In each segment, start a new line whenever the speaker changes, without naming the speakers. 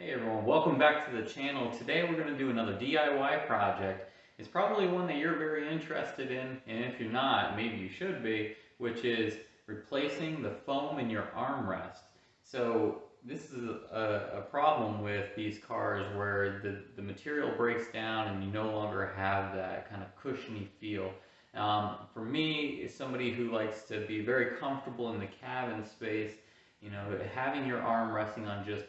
Hey everyone, welcome back to the channel. Today we're going to do another DIY project. It's probably one that you're very interested in, and if you're not, maybe you should be, which is replacing the foam in your armrest. So this is a problem with these cars where the material breaks down and you no longer have that kind of cushiony feel. For me, as somebody who likes to be very comfortable in the cabin space, having your arm resting on just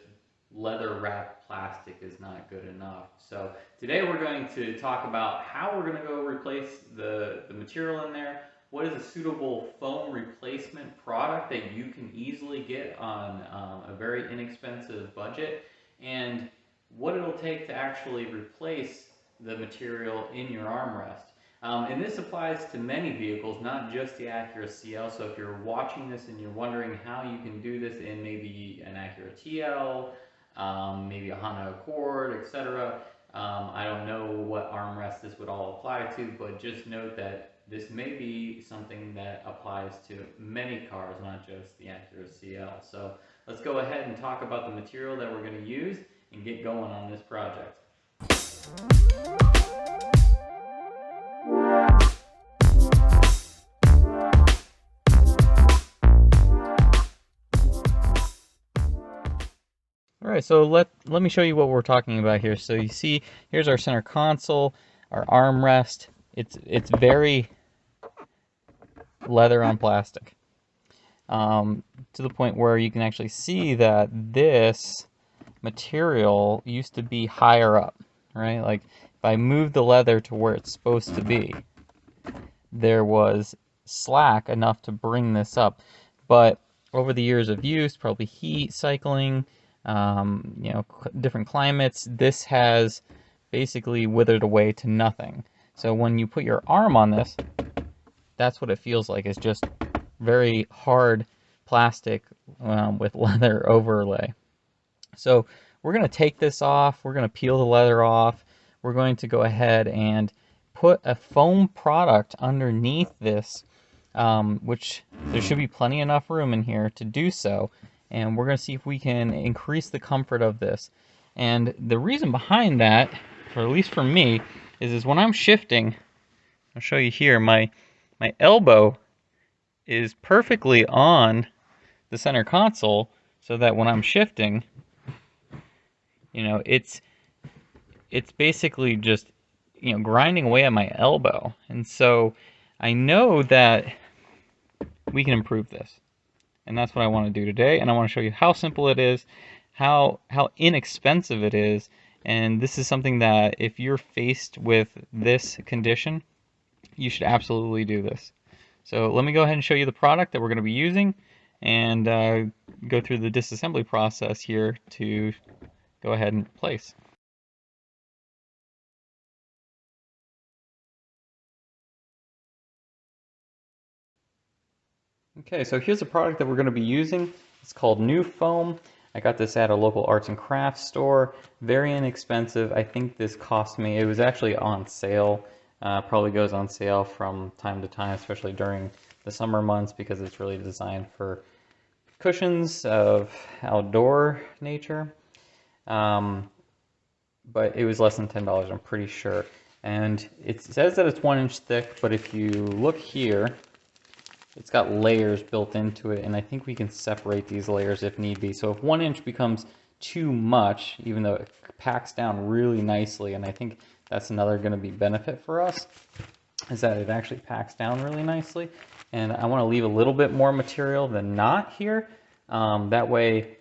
leather wrapped plastic is not good enough. So today we're going to talk about how we're going to go replace the material in there, what is a suitable foam replacement product that you can easily get on a very inexpensive budget, and what it'll take to actually replace the material in your armrest. And this applies to many vehicles, not just the Acura CL. So if you're watching this and you're wondering how you can do this in maybe an Acura TL, maybe a Honda Accord, etc. I don't know what armrest this would all apply to, but just note that this may be something that applies to many cars, not just the Acura CL. So let's go ahead and talk about the material that we're going to use and get going on this project. All right, so let me show you what we're talking about here. So you see, here's our center console, our armrest. It's very leather on plastic, to the point where you can actually see that this material used to be higher up, right? Like if I move the leather to where it's supposed to be, there was slack enough to bring this up. But over the years of use, probably heat cycling, different climates, this has basically withered away to nothing. So when you put your arm on this, that's what it feels like. It's just very hard plastic with leather overlay. So we're going to take this off. We're going to peel the leather off. We're going to go ahead and put a foam product underneath this, which there should be plenty enough room in here to do so. And we're going to see if we can increase the comfort of this. And the reason behind that, or at least for me, is when I'm shifting, I'll show you here, my elbow is perfectly on the center console, so that when I'm shifting, it's basically just, grinding away at my elbow. And so I know that we can improve this. And that's what I want to do today, and I want to show you how simple it is, how inexpensive it is, and this is something that if you're faced with this condition, you should absolutely do this. So let me go ahead and show you the product that we're going to be using, and go through the disassembly process here to go ahead and replace. Okay, so here's the product that we're going to be using. It's called New Foam. I got this at a local arts and crafts store. Very inexpensive. I think this cost me, it was actually on sale. Probably goes on sale from time to time, especially during the summer months, because it's really designed for cushions of outdoor nature. But it was less than $10, I'm pretty sure. And it says that it's 1 inch thick, but if you look here, it's got layers built into it, and I think we can separate these layers if need be. So if 1 inch becomes too much, even though it packs down really nicely, and I think that's another going to be benefit for us, is that it actually packs down really nicely. And I want to leave a little bit more material than not here. That way,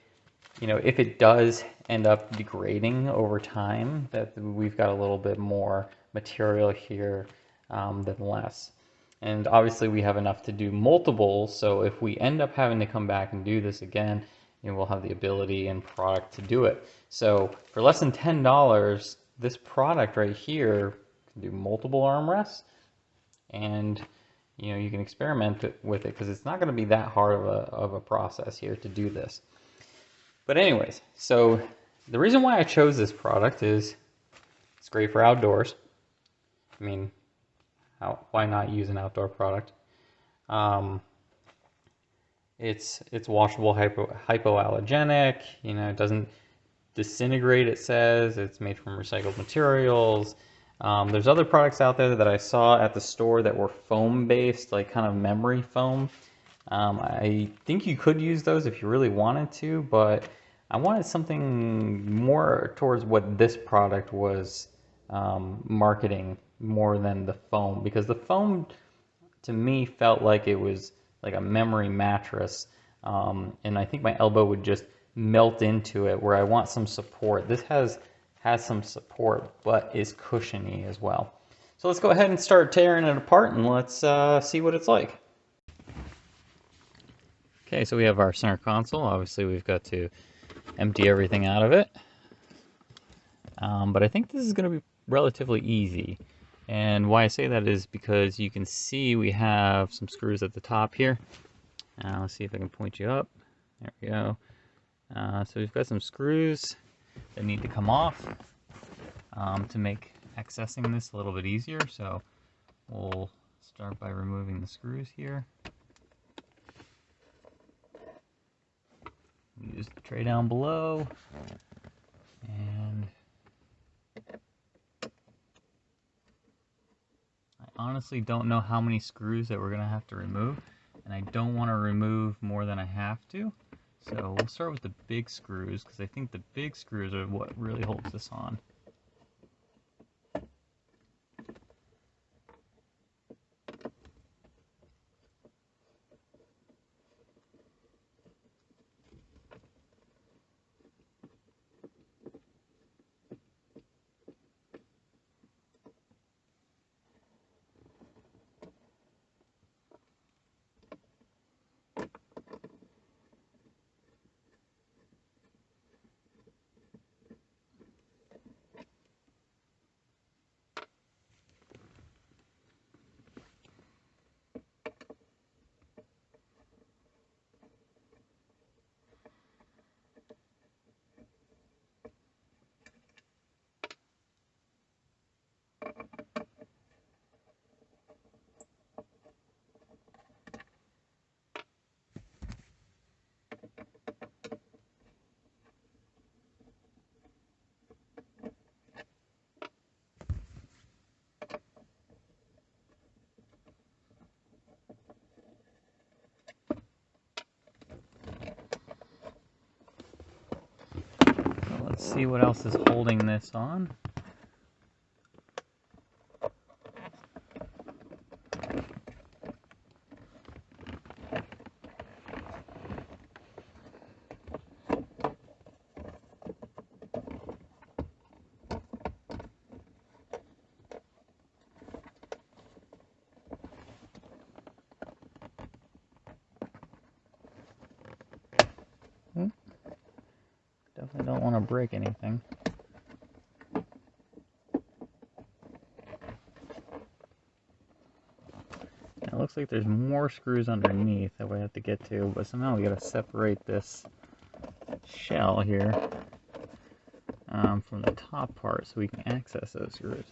if it does end up degrading over time, that we've got a little bit more material here than less. And obviously we have enough to do multiples, so if we end up having to come back and do this again, we'll have the ability and product to do it. So for less than $10, this product right here can do multiple armrests, and you can experiment with it, because it's not going to be that hard of a process here to do this. But anyways, so the reason why I chose this product is it's great for outdoors. I mean, why not use an outdoor product? It's washable, hypoallergenic. It doesn't disintegrate, it says. It's made from recycled materials. There's other products out there that I saw at the store that were foam based, like kind of memory foam. I think you could use those if you really wanted to, but I wanted something more towards what this product was marketing more than the foam, because the foam to me felt like it was like a memory mattress, and I think my elbow would just melt into it, where I want some support. This has some support but is cushiony as well. So let's go ahead and start tearing it apart, and let's see what it's like. Okay, so we have our center console. Obviously we've got to empty everything out of it, but I think this is going to be relatively easy. And why I say that is because you can see we have some screws at the top here. Let's see if I can point you up. There we go. So we've got some screws that need to come off to make accessing this a little bit easier. So we'll start by removing the screws here. Use the tray down below, and I honestly don't know how many screws that we're going to have to remove, and I don't want to remove more than I have to. So we'll start with the big screws, because I think the big screws are what really holds this on. Let's see what else is holding this on. Definitely don't want to break anything. It looks like there's more screws underneath that we have to get to, but somehow we got to separate this shell here from the top part so we can access those screws.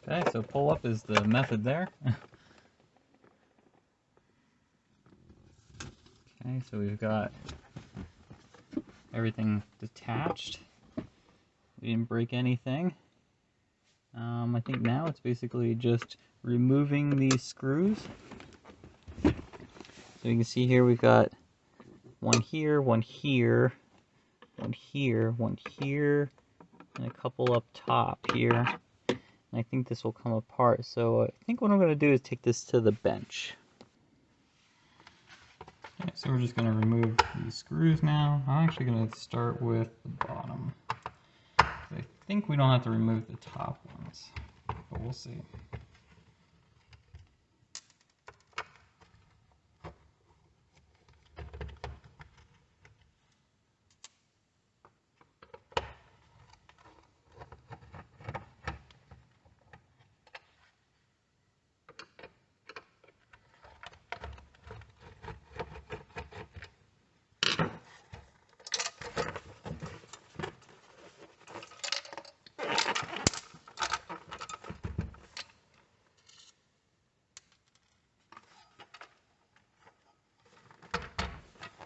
Okay, so pull up is the method there. Okay, so we've got everything detached. We didn't break anything. I think now it's basically just removing these screws. So you can see here we've got one here, one here, one here, one here, and a couple up top here. And I think this will come apart. So I think what I'm going to do is take this to the bench. Okay, so we're just going to remove these screws now. I'm actually going to start with the bottom. I think we don't have to remove the top ones, but we'll see.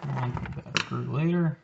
I'll put that screw later.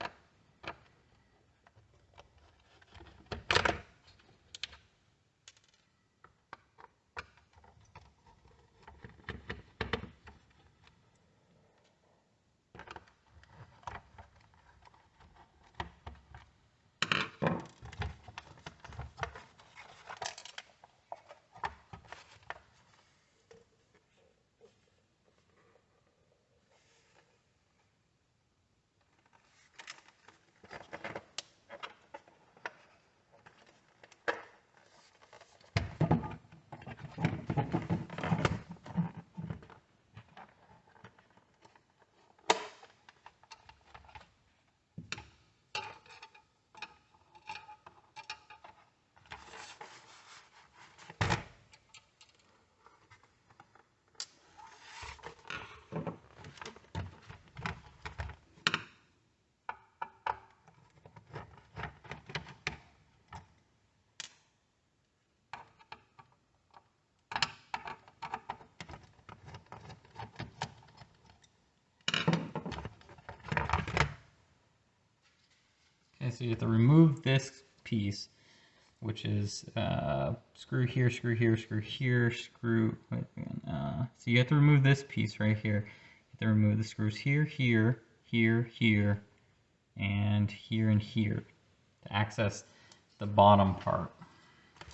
Okay, so you have to remove this piece, which is screw here, screw here, screw here, screw. Wait again. So you have to remove this piece right here. You have to remove the screws here, here, here, here, and here to access the bottom part,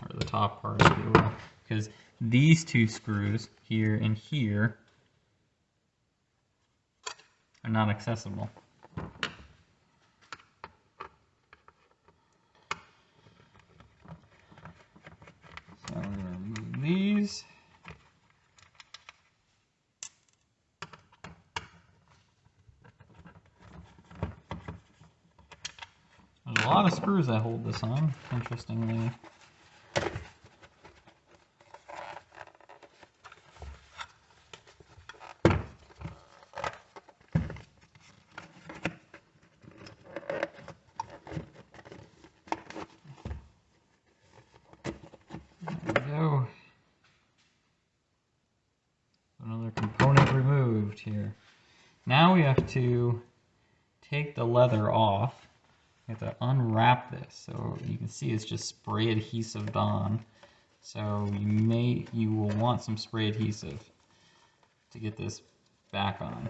or the top part, if you will. Because these two screws here and here are not accessible. So we're going to remove these. There's a lot of screws that hold this on, interestingly. There we go. Another component removed here. Now we have to take the leather off. You have to unwrap this. So you can see it's just spray adhesive on. So you will want some spray adhesive to get this back on.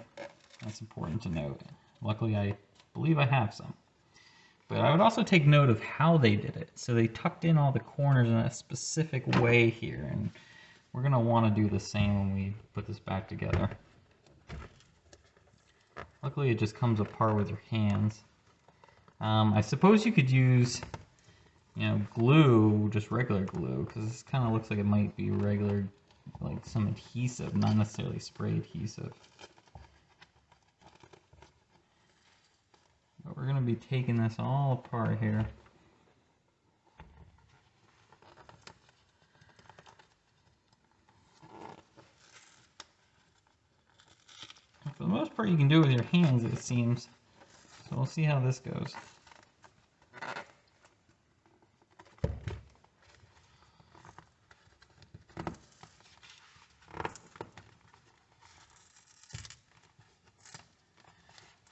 That's important to note. Luckily, I believe I have some. But I would also take note of how they did it. So they tucked in all the corners in a specific way here, and we're going to want to do the same when we put this back together. Luckily, it just comes apart with your hands. I suppose you could use, glue, just regular glue, because this kind of looks like it might be regular, like some adhesive, not necessarily spray adhesive. But we're going to be taking this all apart here. And for the most part, you can do it with your hands, it seems. So we'll see how this goes.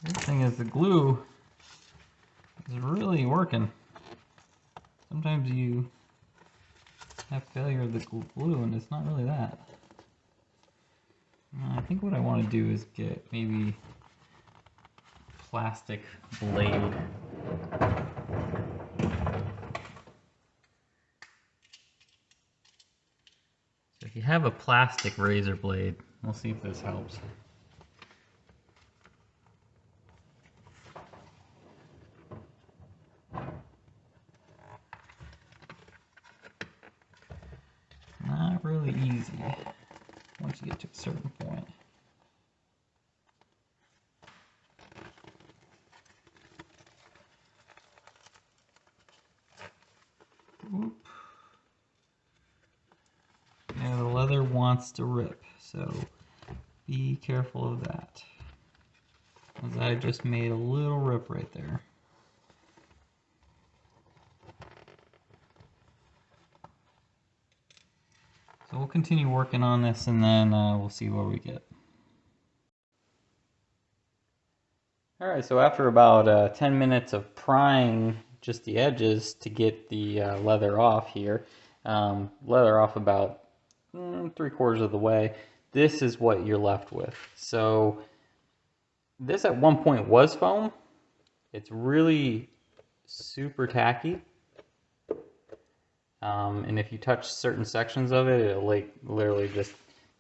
The good thing is the glue is really working. Sometimes you have failure of the glue, and it's not really that. I think what I want to do is get maybe plastic blade. So if you have a plastic razor blade, we'll see if this helps. Not really easy once you get to a certain point. Oop. Now the leather wants to rip, so be careful of that. As I just made a little rip right there. So we'll continue working on this, and then we'll see what we get. Alright, so after about 10 minutes of prying just the edges to get the leather off here, leather off about 3/4 of the way, this is what you're left with. So this at one point was foam. It's really super tacky. And if you touch certain sections of it, it like literally just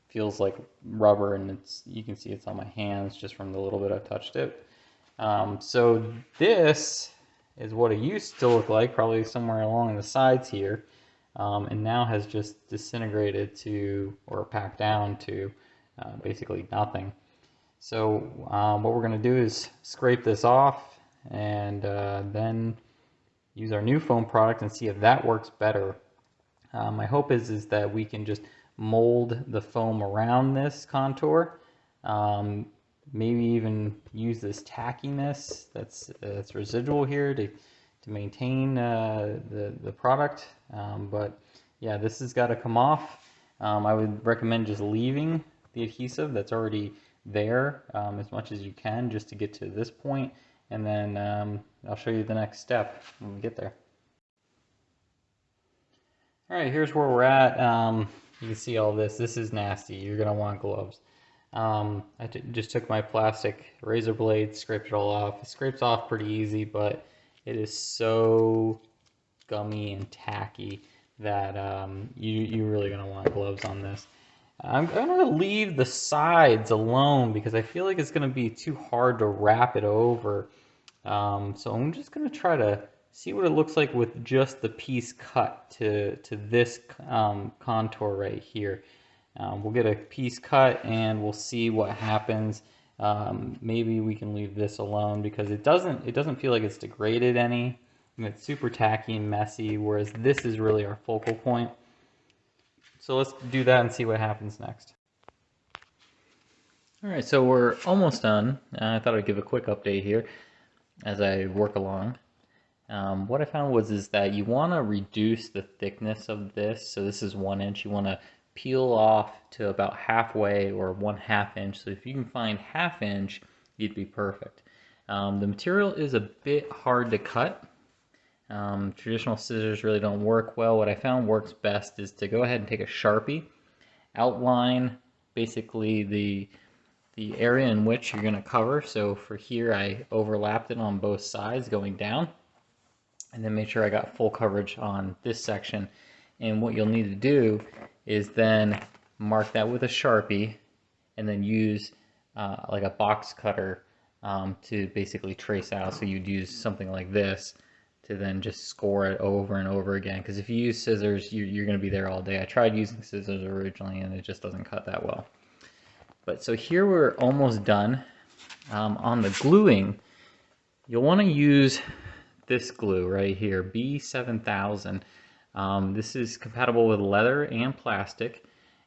feels like rubber, and you can see it's on my hands just from the little bit I've touched it. So this is what it used to look like, probably somewhere along the sides here, and now has just disintegrated to, or packed down to, basically nothing. So what we're going to do is scrape this off, and then use our new foam product and see if that works better. My hope is that we can just mold the foam around this contour. Maybe even use this tackiness that's residual here to maintain the product. But yeah, this has got to come off. I would recommend just leaving the adhesive that's already there as much as you can, just to get to this point, and then I'll show you the next step when we get there. Alright, here's where we're at. You can see all this. This is nasty. You're going to want gloves. I just took my plastic razor blade, scraped it all off. It scrapes off pretty easy, but it is so gummy and tacky that you're really going to want gloves on this. I'm going to leave the sides alone because I feel like it's going to be too hard to wrap it over. So I'm just going to try to see what it looks like with just the piece cut to this contour right here. We'll get a piece cut and we'll see what happens. Maybe we can leave this alone because it doesn't feel like it's degraded any. And it's super tacky and messy, whereas this is really our focal point. So let's do that and see what happens next. Alright, so we're almost done. I thought I'd give a quick update here as I work along. What I found is that you want to reduce the thickness of this. So this is 1 inch. You want to peel off to about halfway or 1/2 inch. So if you can find 1/2 inch, you'd be perfect. The material is a bit hard to cut. Traditional scissors really don't work well. What I found works best is to go ahead and take a Sharpie, outline basically the area in which you're going to cover. So for here, I overlapped it on both sides going down, and then make sure I got full coverage on this section. And what you'll need to do is then mark that with a Sharpie, and then use like a box cutter to basically trace out. So you'd use something like this to then just score it over and over again, because if you use scissors, you're going to be there all day. I tried using scissors originally and it just doesn't cut that well. But so here we're almost done. On the gluing, you'll want to use this glue right here, B7000. This is compatible with leather and plastic,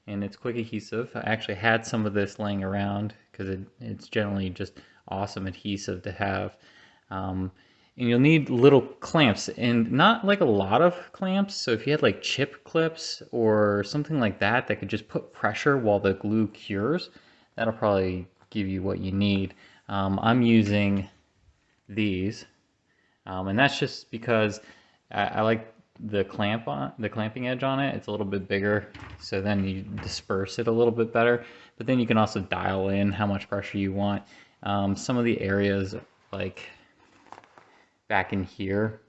and it's quick adhesive. I actually had some of this laying around because it's generally just awesome adhesive to have. And you'll need little clamps, and not like a lot of clamps. So if you had like chip clips or something like that that could just put pressure while the glue cures, that'll probably give you what you need. I'm using these, and that's just because I like the clamping edge on it. It's a little bit bigger, so then you disperse it a little bit better. But then you can also dial in how much pressure you want. Some of the areas, like back in here,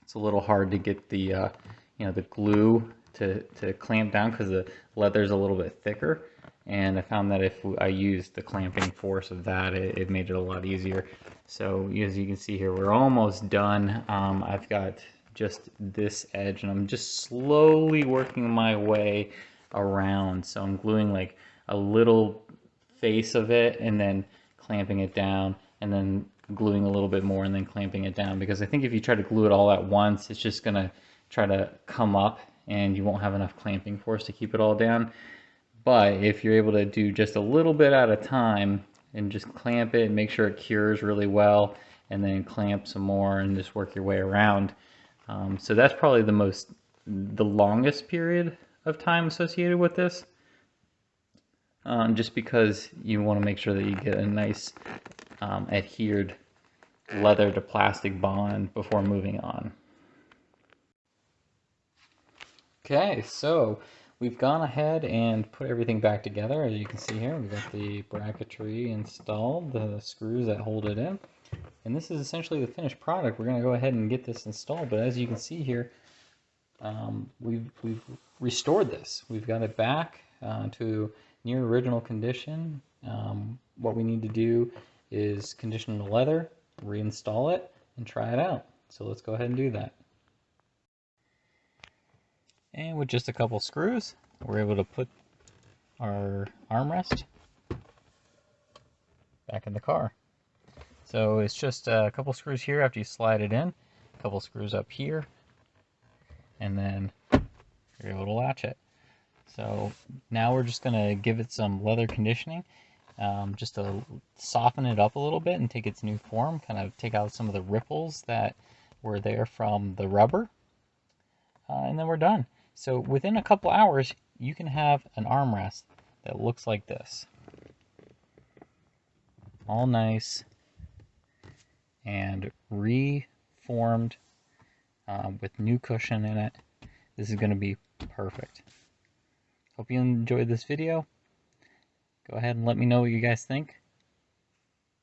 it's a little hard to get the the glue to clamp down because the leather's a little bit thicker. And I found that if I used the clamping force of that, it made it a lot easier. So as you can see here, we're almost done. I've got just this edge, and I'm just slowly working my way around. So I'm gluing like a little face of it and then clamping it down, and then gluing a little bit more and then clamping it down, because I think if you try to glue it all at once, it's just gonna try to come up and you won't have enough clamping force to keep it all down. But if you're able to do just a little bit at a time and just clamp it and make sure it cures really well, and then clamp some more and just work your way around. So that's probably the longest period of time associated with this, just because you want to make sure that you get a nice adhered leather to plastic bond before moving on. Okay, so we've gone ahead and put everything back together. As you can see here, we've got the bracketry installed, the screws that hold it in. And this is essentially the finished product. We're going to go ahead and get this installed. But as you can see here, we've restored this. We've got it back to near original condition. What we need to do is condition the leather, reinstall it, and try it out. So let's go ahead and do that. And with just a couple screws, we're able to put our armrest back in the car. So it's just a couple screws here after you slide it in, a couple screws up here, and then you're able to latch it. So now we're just going to give it some leather conditioning, just to soften it up a little bit and take its new form, kind of take out some of the ripples that were there from the rubber, and then we're done. So within a couple hours, you can have an armrest that looks like this. All nice and reformed with new cushion in it. This is going to be perfect. Hope you enjoyed this video. Go ahead and let me know what you guys think.